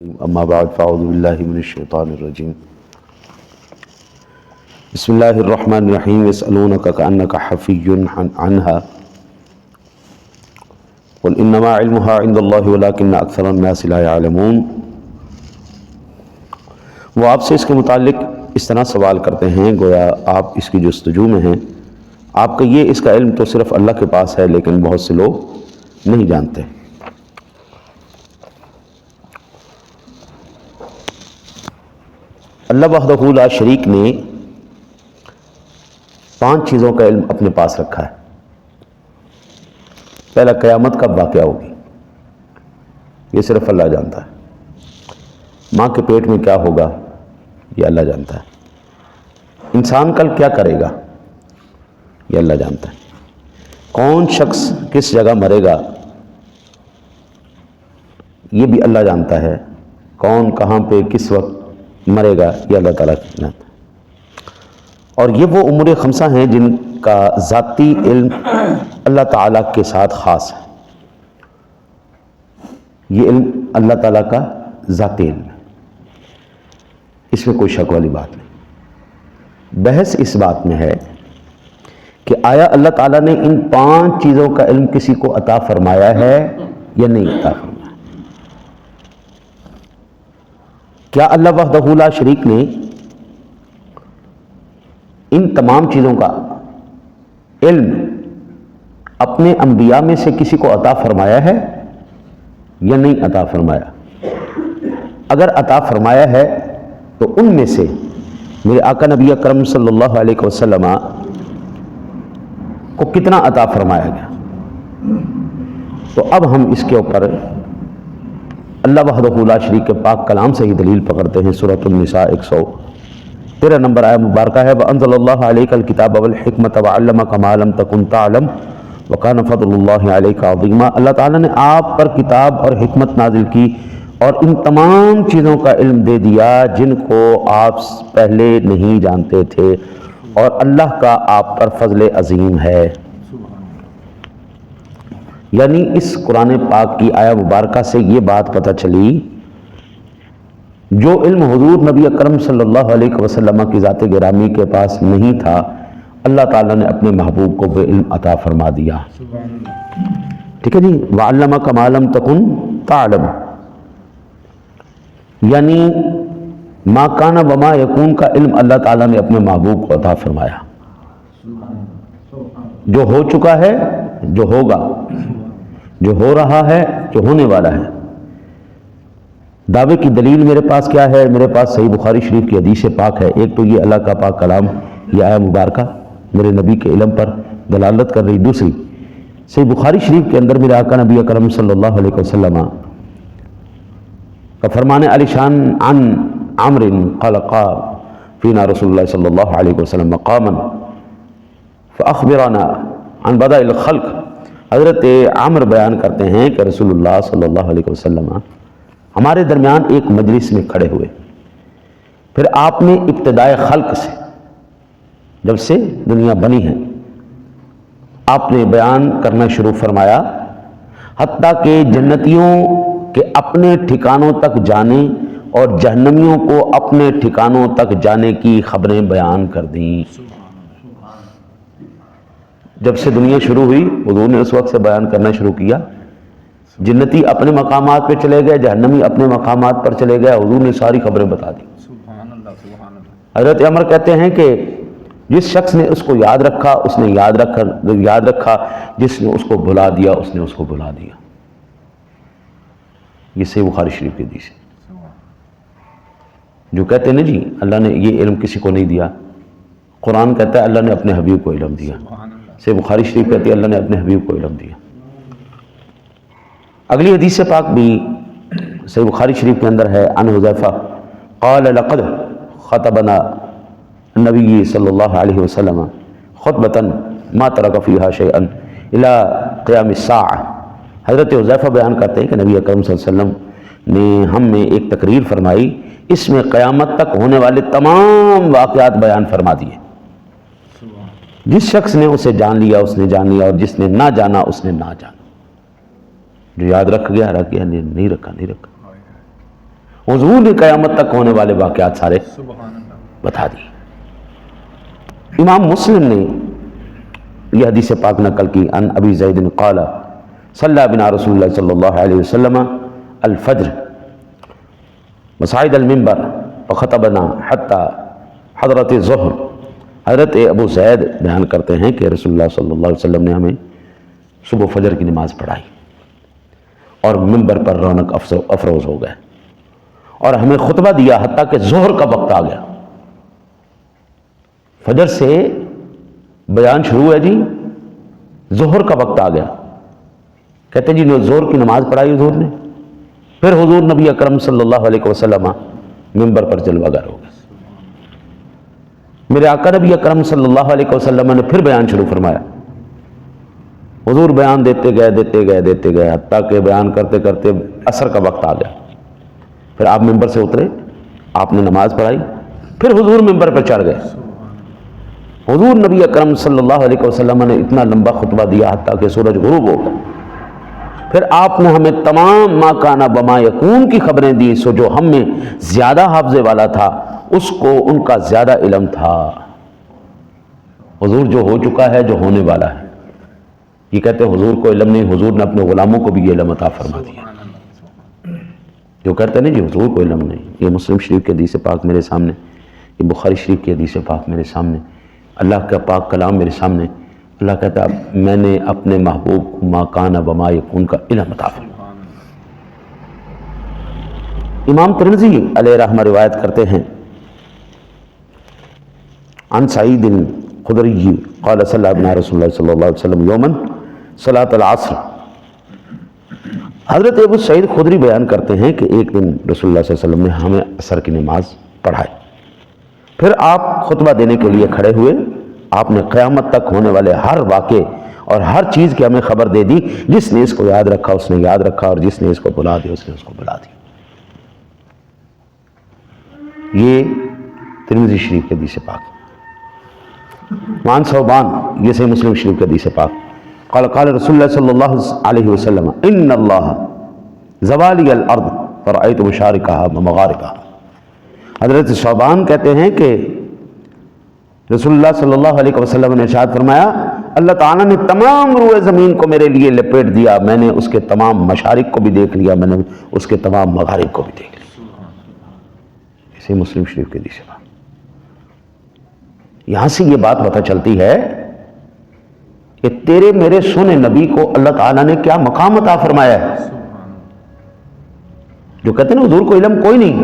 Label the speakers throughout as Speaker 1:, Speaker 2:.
Speaker 1: اما بعد فاعوذ باللہ من الشیطان الرجیم بسم اللہ الرحمن الرحیم یسألونک کأنک حفی عنها قل انما علمها عند اللہ ولکن اکثر الناس لا یعلمون۔ وہ آپ سے اس کے متعلق اس طرح سوال کرتے ہیں گویا آپ اس کی جستجو میں ہیں، آپ کا یہ اس کا علم تو صرف اللہ کے پاس ہے لیکن بہت سے لوگ نہیں جانتے۔ اللہ وحدہ لا شریک نے 5 چیزوں کا علم اپنے پاس رکھا ہے۔ پہلا، قیامت کب واقع ہوگی، یہ صرف اللہ جانتا ہے۔ ماں کے پیٹ میں کیا ہوگا، یہ اللہ جانتا ہے۔ انسان کل کیا کرے گا، یہ اللہ جانتا ہے۔ کون شخص کس جگہ مرے گا، یہ بھی اللہ جانتا ہے۔ کون کہاں پہ کس وقت مرے گا، یہ اللہ تعالیٰ جانتا ہے۔ اور یہ وہ امور خمسہ ہیں جن کا ذاتی علم اللہ تعالیٰ کے ساتھ خاص ہے۔ یہ علم اللہ تعالیٰ کا ذاتی علم ہے، اس میں کوئی شک والی بات نہیں۔ بحث اس بات میں ہے کہ آیا اللہ تعالیٰ نے ان 5 چیزوں کا علم کسی کو عطا فرمایا ہے یا نہیں عطا فرمایا۔ کیا اللہ وحدہ لا شریک نے ان تمام چیزوں کا علم اپنے انبیاء میں سے کسی کو عطا فرمایا ہے یا نہیں عطا فرمایا؟ اگر عطا فرمایا ہے تو ان میں سے میرے آقا نبی اکرم صلی اللہ علیہ وسلم کو کتنا عطا فرمایا گیا؟ تو اب ہم اس کے اوپر اللہ وحدہ لا شریک کے پاک کلام سے ہی دلیل پکڑتے ہیں۔ سورۃ النساء 113 نمبر آیت مبارکہ ہے، وَأَنزَلَ اللَّهُ عَلَيْكَ الْكِتَابَ وَالْحِكْمَةَ وَعَلَّمَكَ مَا لَمْ تَكُنْ تَعْلَمْ وَكَانَ فَضْلُ اللَّهِ عَلَيْكَ عَظِيمًا۔ اللہ تعالیٰ نے آپ پر کتاب اور حکمت نازل کی اور ان تمام چیزوں کا علم دے دیا جن کو آپ پہلے نہیں جانتے تھے، اور اللہ کا آپ پر فضل عظیم ہے۔ یعنی اس قرآن پاک کی آیہ مبارکہ سے یہ بات پتہ چلی، جو علم حضور نبی اکرم صلی اللہ علیہ وسلم کی ذات گرامی کے پاس نہیں تھا، اللہ تعالیٰ نے اپنے محبوب کو وہ علم عطا فرما دیا۔ ٹھیک ہے جی، وَعَلَّمَكَ مَا لَمْ تَكُنْ تَعْلَمْ، یعنی ما کان وما یکون کا علم اللہ تعالیٰ نے اپنے محبوب کو عطا فرمایا۔ جو ہو چکا ہے، جو ہوگا، جو ہو رہا ہے، جو ہونے والا ہے۔ دعوے کی دلیل میرے پاس کیا ہے؟ میرے پاس صحیح بخاری شریف کی حدیث پاک ہے۔ ایک تو یہ اللہ کا پاک کلام، یہ آیہ مبارکہ میرے نبی کے علم پر دلالت کر رہی۔ دوسری، صحیح بخاری شریف کے اندر میرے آقا نبی اکرم صلی اللہ علیہ وسلم کا فرمان علی شان عن عمر قال قال فینا رسول اللہ صلی اللہ علیہ وسلم مقاما فاخبرنا عن بدء الخلق۔ حضرت عمر بیان کرتے ہیں کہ رسول اللہ صلی اللہ علیہ وسلم ہمارے درمیان ایک مجلس میں کھڑے ہوئے، پھر آپ نے ابتدائے خلق سے، جب سے دنیا بنی ہے، آپ نے بیان کرنا شروع فرمایا، حتیٰ کہ جنتیوں کے اپنے ٹھکانوں تک جانے اور جہنمیوں کو اپنے ٹھکانوں تک جانے کی خبریں بیان کر دیں۔ جب سے دنیا شروع ہوئی حضور نے اس وقت سے بیان کرنا شروع کیا۔ جنتی اپنے مقامات پہ چلے گئے، جہنمی اپنے مقامات پر چلے گئے، حضور نے ساری خبریں بتا دی۔ حضرت عمر کہتے ہیں کہ جس شخص نے اس کو یاد رکھا اس نے یاد رکھا، جس نے اس کو بھلا دیا اس نے اس کو بھلا دیا۔ یہ صحیح بخاری شریف کی حدیث ہے۔ جو کہتے ہیں نا جی اللہ نے یہ علم کسی کو نہیں دیا، قرآن کہتا ہے اللہ نے اپنے حبیب کو علم دیا، صحیح بخاری شریف کہتی ہے اللہ نے اپنے حبیب کو علم دیا۔ اگلی حدیث پاک بھی صحیح بخاری شریف کے اندر ہے، عن حذیفہ قال لقد خطبنا النبی صلی اللہ علیہ وسلم خطبۃ ما ترک فیہا شیئا الی قیام الساعہ۔ حضرت حذیفہ بیان کرتے ہیں کہ نبی اکرم صلی اللہ علیہ وسلم نے ہم میں ایک تقریر فرمائی، اس میں قیامت تک ہونے والے تمام واقعات بیان فرما دیے۔ جس شخص نے اسے جان لیا اس نے جان لیا، اور جس نے نہ جانا اس نے نہ جانا۔ جو یاد رکھ گیا رکھ گیا، نہیں رکھا نہیں رکھا۔ حضور نے قیامت تک ہونے والے واقعات سارے بتا دیے۔ امام مسلم نے یہ حدیث پاک نقل کی، ان ابی زید قال صلی بنا رسول اللہ صلی اللہ علیہ وسلم الفجر مساعد المنبر وخطبنا حتی حضرت ظہر۔ حضرت ابو زید بیان کرتے ہیں کہ رسول اللہ صلی اللہ علیہ وسلم نے ہمیں صبح فجر کی نماز پڑھائی اور منبر پر رونق افروز ہو گئے، اور ہمیں خطبہ دیا حتیٰ کہ ظہر کا وقت آ گیا۔ فجر سے بیان شروع ہے جی، ظہر کا وقت آ گیا، کہتے جی ظہر کی نماز پڑھائی حضور نے، پھر حضور نبی اکرم صلی اللہ علیہ وسلم منبر پر جلوہ گر ہو گئے۔ میرے آقا نبی اکرم صلی اللہ علیہ وسلم نے پھر بیان شروع فرمایا۔ حضور بیان دیتے گئے حتیٰ کہ بیان کرتے کرتے عصر کا وقت آ گیا۔ پھر آپ منبر سے اترے، آپ نے نماز پڑھائی، پھر حضور منبر پر چڑھ گئے۔ حضور نبی اکرم صلی اللہ علیہ وسلم نے اتنا لمبا خطبہ دیا حتیٰ کہ سورج غروب ہو گیا۔ پھر آپ نے ہمیں تمام ما کانا بما یکون کی خبریں دی، سو جو ہم میں زیادہ حافظے والا تھا اس کو ان کا زیادہ علم تھا۔ حضور جو ہو چکا ہے، جو ہونے والا ہے، یہ کہتے ہیں حضور کو علم نہیں، حضور نے اپنے غلاموں کو بھی یہ علم عطا فرما دیا۔ جو کہتے ہیں جی حضور کو علم نہیں، یہ مسلم شریف کی حدیث پاک میرے سامنے، یہ بخاری شریف کی حدیث پاک میرے سامنے، اللہ کا پاک کلام میرے سامنے۔ اللہ کہتا ہے میں نے اپنے محبوب کو ما کان وما یکون کا علم عطا فرمایا۔ امام ترمذی علیہ رحمہ روایت کرتے ہیں، عن سعید الخدری قال صلی بنا رسول اللہ صلی اللہ علیہ وسلم یوما صلاۃ العصر۔ حضرت ابو سعید خدری بیان کرتے ہیں کہ ایک دن رسول اللہ صلی اللہ علیہ وسلم نے ہمیں عصر کی نماز پڑھائی، پھر آپ خطبہ دینے کے لیے کھڑے ہوئے۔ آپ نے قیامت تک ہونے والے ہر واقعے اور ہر چیز کی ہمیں خبر دے دی، جس نے اس کو یاد رکھا اس نے یاد رکھا، اور جس نے اس کو بلا دیا اس نے اس کو بلا دیا۔ یہ ترمذی شریف کے حدیث پاک۔ وعن ثوبان، یہ صحیح مسلم شریف کے حدیث پاک، قال قال رسول اللہ صلی اللہ علیہ وسلم ان اللہ زوالی الارض فرأیت مشارقها ومغاربها۔ حضرت ثوبان کہتے ہیں کہ رسول اللہ صلی اللہ علیہ وسلم نے ارشاد فرمایا اللہ تعالیٰ نے تمام روئے زمین کو میرے لیے لپیٹ دیا، میں نے اس کے تمام مشارق کو بھی دیکھ لیا، میں نے اس کے تمام مغارب کو بھی دیکھ لیا۔ اسے مسلم شریف کے حدیث ہے۔ یہاں سے یہ بات پتہ چلتی ہے کہ تیرے میرے سونے نبی کو اللہ تعالیٰ نے کیا مقام عطا فرمایا ہے۔ جو کہتے ہیں نا حضور کو علم کوئی نہیں،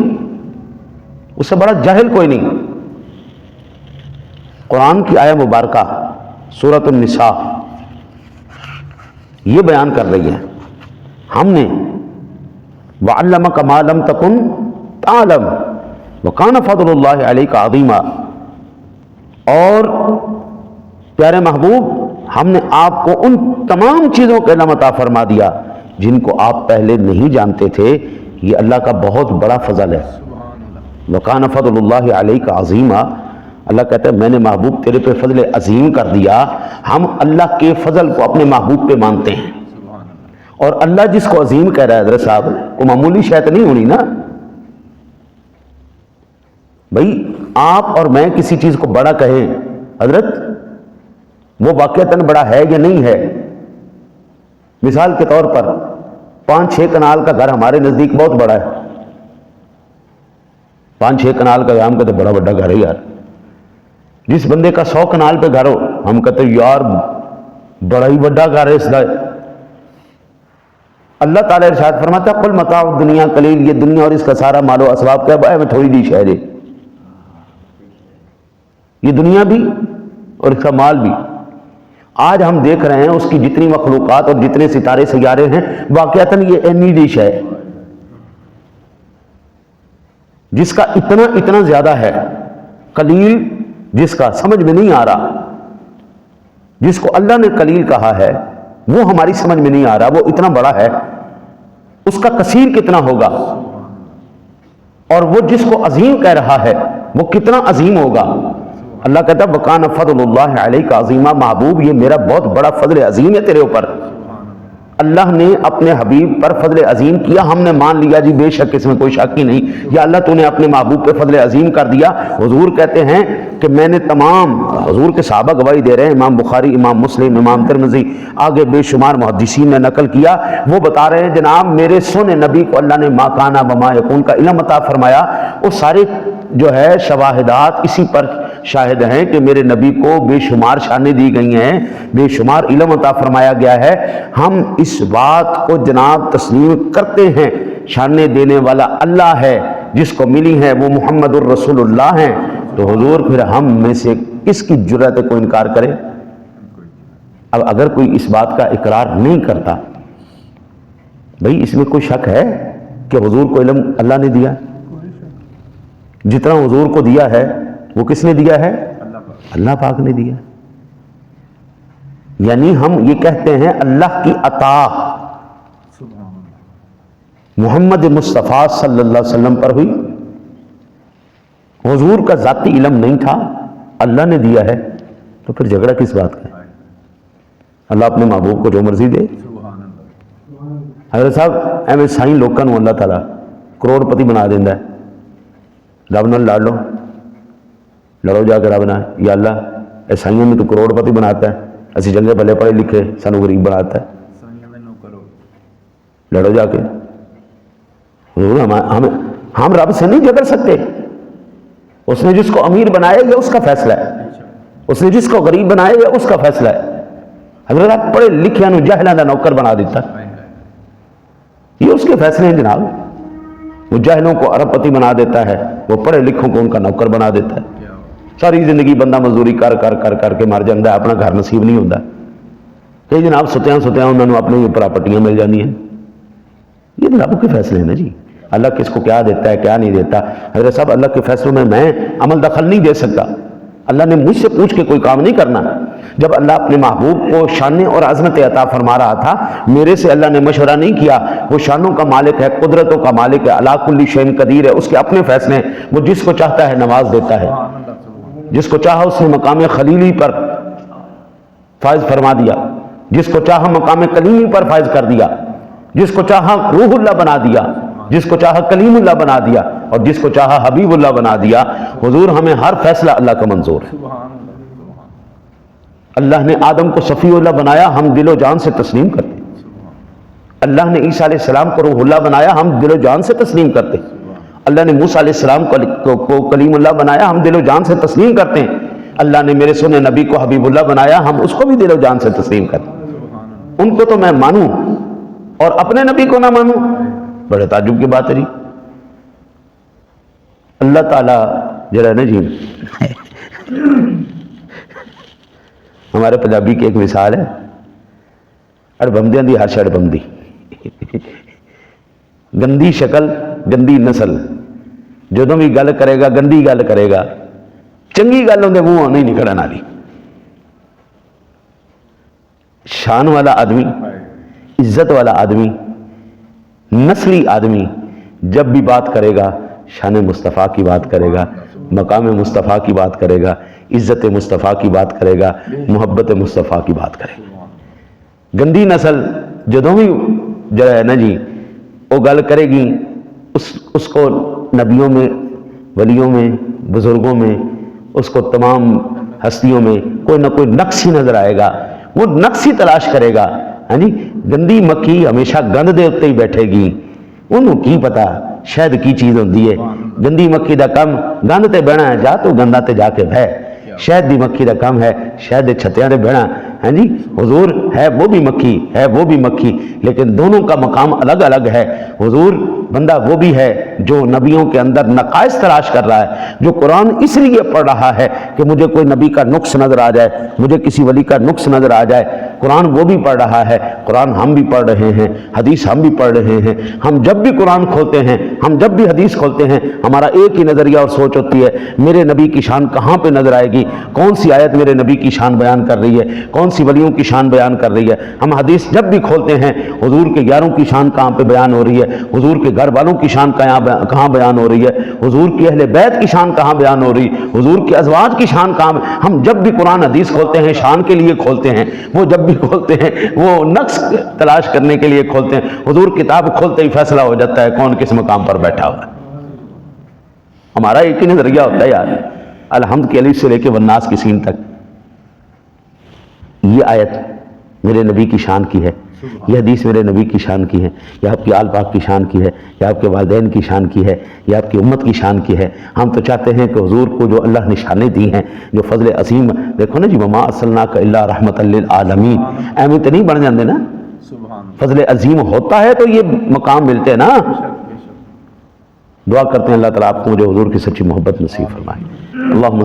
Speaker 1: اس سے بڑا جاہل کوئی نہیں۔ قرآن کی آیہ مبارکہ سورۃ النساء یہ بیان کر رہی ہے، ہم نے وَعَلَّمَكَ مَا لَمْ تَكُنْ تَعْلَمْ وَكَانَ فَضْلُ اللَّهِ عَلَيْكَ عَظِيمًا، اور پیارے محبوب ہم نے آپ کو ان تمام چیزوں کا علم عطا فرما دیا جن کو آپ پہلے نہیں جانتے تھے، یہ اللہ کا بہت بڑا فضل ہے۔ وَكَانَ فَضْلُ اللَّهِ عَلَيْكَ عَظِيمًا، اللہ کہتا ہے میں نے محبوب تیرے پہ فضل عظیم کر دیا۔ ہم اللہ کے فضل کو اپنے محبوب پہ مانتے ہیں، اور اللہ جس کو عظیم کہہ رہا ہے حضرت صاحب، وہ معمولی شے نہیں ہونی نا بھائی۔ آپ اور میں کسی چیز کو بڑا کہیں حضرت، وہ واقعتاً بڑا ہے یا نہیں ہے۔ مثال کے طور پر 5-6 کنال کا گھر ہمارے نزدیک بہت بڑا ہے، 5-6 کنال کا ہم کہتے بڑا بڑا گھر ہے یار۔ جس بندے کا 100 کنال پہ گھر ہو ہم کہتے یار بڑا ہی بڑا گھر ہے اس دا۔ اللہ تعالیٰ ارشاد فرماتا ہے قل متاع الدنیا قلیل، یہ دنیا اور اس کا سارا مال و اسباب کیا ہے میں تھوڑی دی شہر ہے، یہ دنیا بھی اور اس کا مال بھی۔ آج ہم دیکھ رہے ہیں اس کی جتنی مخلوقات اور جتنے ستارے سیارے ہیں، واقعتاً یہ اینی ڈش ہے جس کا اتنا زیادہ ہے، قلیل جس کا سمجھ میں نہیں آ رہا، جس کو اللہ نے قلیل کہا ہے وہ ہماری سمجھ میں نہیں آ رہا، وہ اتنا بڑا ہے، اس کا کثیر کتنا ہوگا، اور وہ جس کو عظیم کہہ رہا ہے وہ کتنا عظیم ہوگا۔ اللہ کہتا ہے وَكَانَ فَضْلُ اللَّهِ عَلَيْكَ عَظِيمًا، محبوب یہ میرا بہت بڑا فضل عظیم ہے تیرے اوپر۔ اللہ نے اپنے حبیب پر فضل عظیم کیا، ہم نے مان لیا جی بے شک اس میں کوئی شک ہی نہیں، یا اللہ تو نے اپنے محبوب پہ فضل عظیم کر دیا۔ حضور کہتے ہیں کہ میں نے تمام، حضور کے صحابہ گواہی دے رہے ہیں، امام بخاری، امام مسلم، امام ترمذی، آگے بے شمار محدثین نے نقل کیا، وہ بتا رہے ہیں جناب میرے سونے نبی کو اللہ نے ما کانا وما یکون کا علم عطا فرمایا۔ وہ سارے جو ہے شواہدات اسی پر شاہد ہیں کہ میرے نبی کو بے شمار شانیں دی گئی ہیں، بے شمار علم عطا فرمایا گیا ہے۔ ہم اس بات کو جناب تسلیم کرتے ہیں، شانیں دینے والا اللہ ہے، جس کو ملی ہے وہ محمد الرسول اللہ ہیں۔ تو حضور پھر ہم میں سے کس کی جرأت ہے کوئی انکار کرے؟ اب اگر کوئی اس بات کا اقرار نہیں کرتا، بھئی اس میں کوئی شک ہے کہ حضور کو علم اللہ نے دیا؟ جتنا حضور کو دیا ہے وہ کس نے دیا ہے؟ اللہ پاک نے دیا۔ یعنی ہم یہ کہتے ہیں اللہ کی عطا محمد مصطفیٰ صلی اللہ علیہ وسلم پر ہوئی، حضور کا ذاتی علم نہیں تھا، اللہ نے دیا ہے، تو پھر جھگڑا کس بات کا ہے؟ اللہ اپنے محبوب کو جو مرضی دے۔ حضرت صاحب ایویں سائیں لوکاں نوں اللہ تعالیٰ کروڑ پتی بنا دینا ہے، رب نال لڑ لو، لڑو جا کے رب نال، یا اللہ عیسائیوں میں تو کروڑ پتی بناتا ہے، اسی چنگے بھلے پڑھے لکھے سانو غریب بناتا ہے، لڑو جا کے۔ ہم رب سے نہیں جھگڑ سکتے، اس نے جس کو امیر بنایا یہ اس کا فیصلہ ہے، اس نے جس کو غریب بنایا یہ اس کا فیصلہ ہے۔ حضرت آپ پڑھے لکھے نو جاہلاں دا نوکر بنا دیتا، یہ اس کے فیصلے ہیں جناب۔ وہ جاہلوں کو ارب پتی بنا دیتا ہے، وہ پڑھے لکھوں کو ان کا نوکر بنا دیتا ہے۔ ساری زندگی بندہ مزدوری کر کر کر کر کے مر جاتا ہے، اپنا گھر نصیب نہیں ہوتا کہ جناب ستیاں انہوں نے اپنی پراپرٹیاں مل جاتی ہیں۔ یہ رب کے فیصلے ہیں نا جی، اللہ کس کو کیا دیتا ہے کیا نہیں دیتا۔ حضرت صاحب اللہ کے فیصلوں میں عمل دخل نہیں دے سکتا، اللہ نے مجھ سے پوچھ کے کوئی کام نہیں کرنا۔ جب اللہ اپنے محبوب کو شانیں اور عظمت عطا فرما رہا تھا، میرے سے اللہ نے مشورہ نہیں کیا، وہ شانوں کا مالک ہے، قدرتوں کا مالک ہے، علی کل شیء قدیر ہے، اس کے اپنے فیصلے ہیں، وہ جس کو چاہتا ہے نواز دیتا ہے، جس کو چاہا اس نے مقام خلیلی پر فائز فرما دیا، جس کو چاہا مقام کلیمی پر فائز کر دیا، جس کو چاہا روح اللہ بنا دیا، جس کو چاہا کلیم اللہ بنا دیا، اور جس کو چاہا حبیب اللہ بنا دیا۔ حضور ہمیں ہر فیصلہ اللہ کا منظور ہے۔ اللہ نے آدم کو صفی اللہ بنایا، ہم دل و جان سے تسلیم کرتے ہیں۔ اللہ نے عیسیٰ علیہ السلام کو روح اللہ بنایا، ہم دل و جان سے تسلیم کرتے ہیں۔ اللہ نے موسیٰ علیہ السلام کو کلیم اللہ بنایا، ہم دل و جان سے تسلیم کرتے ہیں۔ اللہ نے میرے سونے نبی کو حبیب اللہ بنایا، ہم اس کو بھی دل و جان سے تسلیم کرتے ہیں۔ ان کو تو میں مانوں اور اپنے نبی کو نہ مانوں، بڑے تعجب کی بات ہے جی۔ اللہ تعالیٰ جڑا ہے نا جی، ہمارے پنجابی کی ایک مثال ہے، اڑبندیاں دی ہر شے بندی، گندی شکل گندی نسل، جدوں بھی گل کرے گا گندی گل کرے گا، چنگی گل اندر منہ نہیں نکلن والی۔ شان والا آدمی، عزت والا آدمی، نسلی آدمی جب بھی بات کرے گا شان مصطفیٰ کی بات کرے گا، مقام مصطفیٰ کی بات کرے گا، عزت مصطفیٰ کی بات کرے گا، محبت مصطفیٰ کی بات کرے گا۔ گندی نسل جدوں بھی جو ہے نا جی وہ گل کرے گی، اس کو نبیوں میں، ولیوں میں، بزرگوں میں، اس کو تمام ہستیوں میں کوئی نہ کوئی نقص ہی نظر آئے گا، وہ نقص ہی تلاش کرے گا۔ ہاں جی، گندی مکھی ہمیشہ گند دے اتنے ہی بیٹھے گی، انہوں کی پتا شاید کی چیز ہوتی ہے۔ گندی مکھی دا کم گند تے بہنا ہے، جا تو گندا تے جا کے بہ۔ شہد دی مکھی دا کم ہے شہد چھتیاں دے بہنا۔ ہاں جی، حضور ہے وہ بھی مکھی، ہے وہ بھی مکھی، لیکن دونوں کا مقام الگ الگ ہے۔ حضور بندہ وہ بھی ہے جو نبیوں کے اندر نقائص تلاش کر رہا ہے، جو قرآن اس لیے پڑھ رہا ہے کہ مجھے کوئی نبی کا نقص نظر آ جائے، مجھے کسی ولی کا نقص نظر آ جائے۔ قرآن وہ بھی پڑھ رہا ہے، قرآن ہم بھی پڑھ رہے ہیں، حدیث ہم بھی پڑھ رہے ہیں۔ ہم جب بھی قرآن کھولتے ہیں، ہم جب بھی حدیث کھولتے ہیں، ہمارا ایک ہی نظریہ اور سوچ ہوتی ہے، میرے نبی کی شان کہاں پہ نظر آئے گی، کون سی آیت میرے نبی کی شان بیان کر رہی ہے، کون سی ولیوں کی شان بیان کر رہی ہے۔ ہم حدیث جب بھی کھولتے ہیں، حضور کے 11 کی شان کہاں پہ بیان ہو رہی ہے، حضور کے گھر والوں کی شان کہاں بیان ہو رہی ہے، حضور کی اہل بیت کی شان کہاں بیان ہو رہی، حضور کے ازواج کی شان کہاں. ہم جب بھی قرآن حدیث کھولتے ہیں شان کے لیے کھولتے ہیں، وہ جب بھی کھولتے ہیں وہ نقص تلاش کرنے کے لیے کھولتے ہیں. حضور کتاب کھولتے ہی فیصلہ ہو جاتا ہے کون کس مقام پر بیٹھا ہوا ہے. ہمارا ایک ہی نظریہ ہوتا ہے یار، الحمد کی الف سے لے کے والناس کی سین تک. یہ آیت میرے نبی کی شان کی ہے، یہ حدیث میرے نبی کی شان کی ہے، یہ آپ کی آل پاک کی شان کی ہے، یہ آپ کے والدین کی شان کی ہے، یہ آپ کی امت کی شان کی ہے. ہم تو چاہتے ہیں کہ حضور کو جو اللہ نشانیں دی ہیں، جو فضل عظیم، دیکھو نا جی وما ارسلناک الا رحمۃ للعالمین، ایویں تو نہیں بن جاندے نا. فضل عظیم ہوتا ہے تو یہ مقام ملتے نا. دعا کرتے ہیں اللہ تعالیٰ آپ کو مجھے حضور کی سچی محبت نصیب فرمائے. اللہم